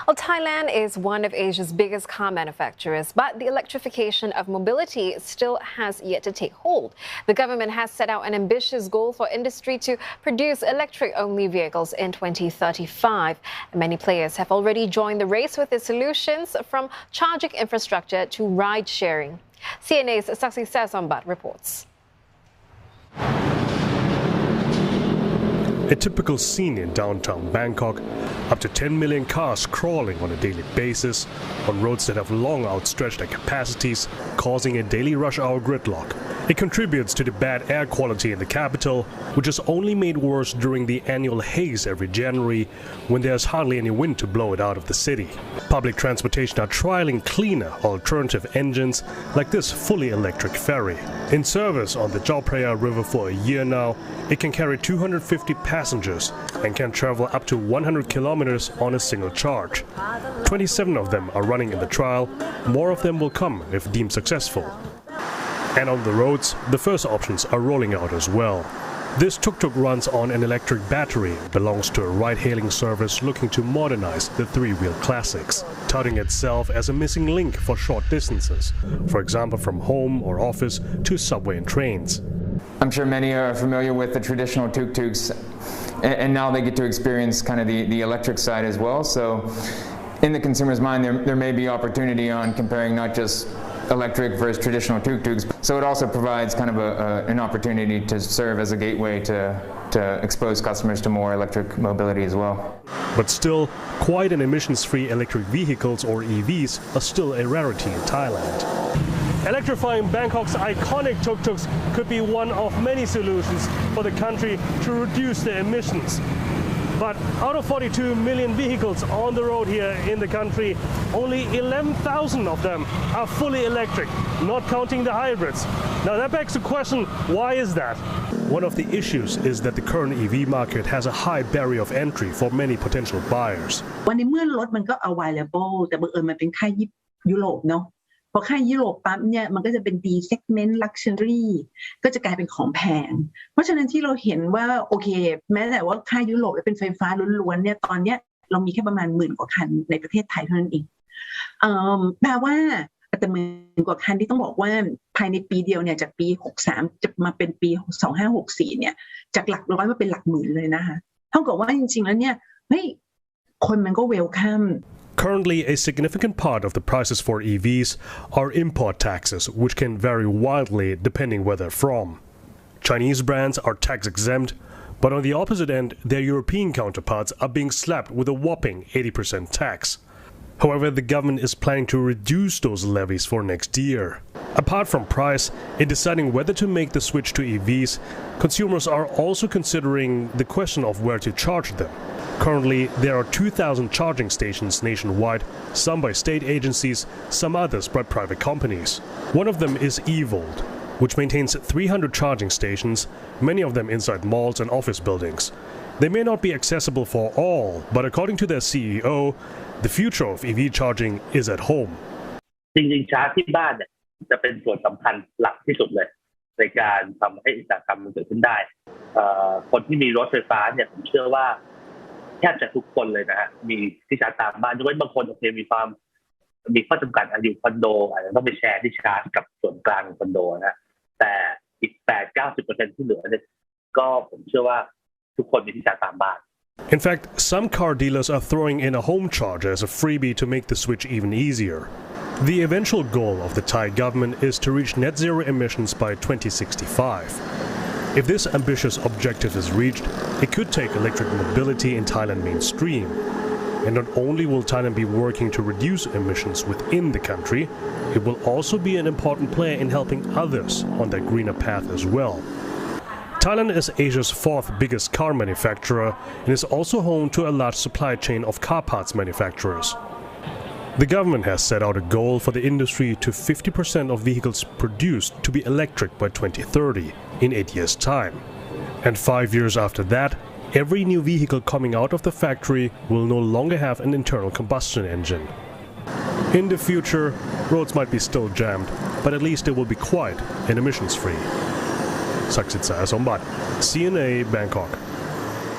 Well, Thailand is one of Asia's biggest car manufacturers, but the electrification of mobility still has yet to take hold. The government has set out an ambitious goal for industry to produce electric-only vehicles in 2035. Many players have already joined the race with their solutions, from charging infrastructure to ride-sharing. CNA's Saksi Sasombat reports. A typical scene in downtown Bangkok, up to 10 million cars crawling on a daily basis on roads that have long outstretched their capacities, causing a daily rush hour gridlock. It contributes to the bad air quality in the capital, which is only made worse during the annual haze every January, when there's hardly any wind to blow it out of the city. Public transportation are trialing cleaner alternative engines like this fully electric ferry. In service on the Chao Phraya River for a year now, it can carry 250 passengers and can travel up to 100 kilometers on a single charge. 27 of them are running in the trial. More of them will come if deemed successful. And on the roads, the first options are rolling out as well. This tuk-tuk runs on an electric battery, belongs to a ride-hailing service looking to modernize the three-wheel classics, touting itself as a missing link for short distances, for example from home or office to subway and trains. I'm sure many are familiar with the traditional tuk-tuks, and now they get to experience kind of the electric side as well. So in the consumer's mind, there may be opportunity on comparing not just electric versus traditional tuk-tuks. So it also provides kind of an opportunity to serve as a gateway to expose customers to more electric mobility as well. But still, quiet and emissions-free electric vehicles, or EVs, are still a rarity in Thailand. Electrifying Bangkok's iconic tuk-tuks could be one of many solutions for the country to reduce their emissions. But out of 42 million vehicles on the road here in the country, only 11,000 of them are fully electric, not counting the hybrids. Now that begs the question, why is that? One of the issues is that the current EV market has a high barrier of entry for many potential buyers. วันนี้เมื่อรถมันก็ available แต่บังเอิญมันเป็นค่ายยุโรปเนาะพอค่ายยุโรปปั๊บเนี่ยมันก็จะเป็น D segment luxury ก็จะกลายเป็นของแพงเพราะฉะนั้นที่เราเห็นว่าโอเคแม้แต่ว่าค่ายยุโรปเป็นไฟฟ้าล้วนๆเนี่ยตอนเนี้ยเรามีแค่ประมาณ10,000 กว่าคันในประเทศไทยเท่านั้นเองแปลว่าแต่10,000 กว่าคันที่ต้องบอกว่าภายในปีเดียวเนี่ยจากปี63จะมาเป็นปี2564เนี่ยจากหลักร้อยมาเป็นหลักหมื่นเลยนะคะเท่ากับว่าจริงๆแล้วเนี่ยเฮ้ยคนมันก็เวลคัมCurrently, a significant part of the prices for EVs are import taxes, which can vary wildly depending where they're from. Chinese brands are tax-exempt, but on the opposite end, their European counterparts are being slapped with a whopping 80% tax. However, the government is planning to reduce those levies for next year. Apart from price, in deciding whether to make the switch to EVs, consumers are also considering the question of where to charge them. Currently, there are 2,000 charging stations nationwide, some by state agencies, some others by private companies. One of them is eVolt, which maintains 300 charging stations, many of them inside malls and office buildings. They may not be accessible for all, but according to their CEO, the future of EV charging is at home. จริงๆชาร์จที่บ้านเนี่ยจะเป็นส่วนสำคัญหลักที่สุดเลยในการทำให้อุตสาหกรรมมันเกิดขึ้นได้คนที่มีรถไฟฟ้าเนี่ยผมเชื่อว่าแทบจะทุกคนเลยนะฮะมีที่ชาร์จตามบ้านยกเว้นบางคนโอเคมีข้อจำกัดอยู่คอนโดอาจจะต้องไปแชร์ที่ชาร์จกับส่วนกลางคอนโดนะแต่อีก 8-90% ที่เหลือเนี่ยก็ผมเชื่อว่าทุกคนมีที่ชาร์จตามบ้าน In fact, some car dealers are throwing in a home charger as a freebie to make the switch even easier. The eventual goal of the Thai government is to reach net zero emissions by 2065. If this ambitious objective is reached, it could take electric mobility in Thailand mainstream. And not only will Thailand be working to reduce emissions within the country, it will also be an important player in helping others on that greener path as well. Thailand is Asia's fourth biggest car manufacturer and is also home to a large supply chain of car parts manufacturers. The government has set out a goal for the industry to 50% of vehicles produced to be electric by 2030, in 8 years' time. And 5 years after that, every new vehicle coming out of the factory will no longer have an internal combustion engine. In the future, roads might be still jammed, but at least they will be quiet and emissions-free. Saksi Sasombat, CNA, Bangkok.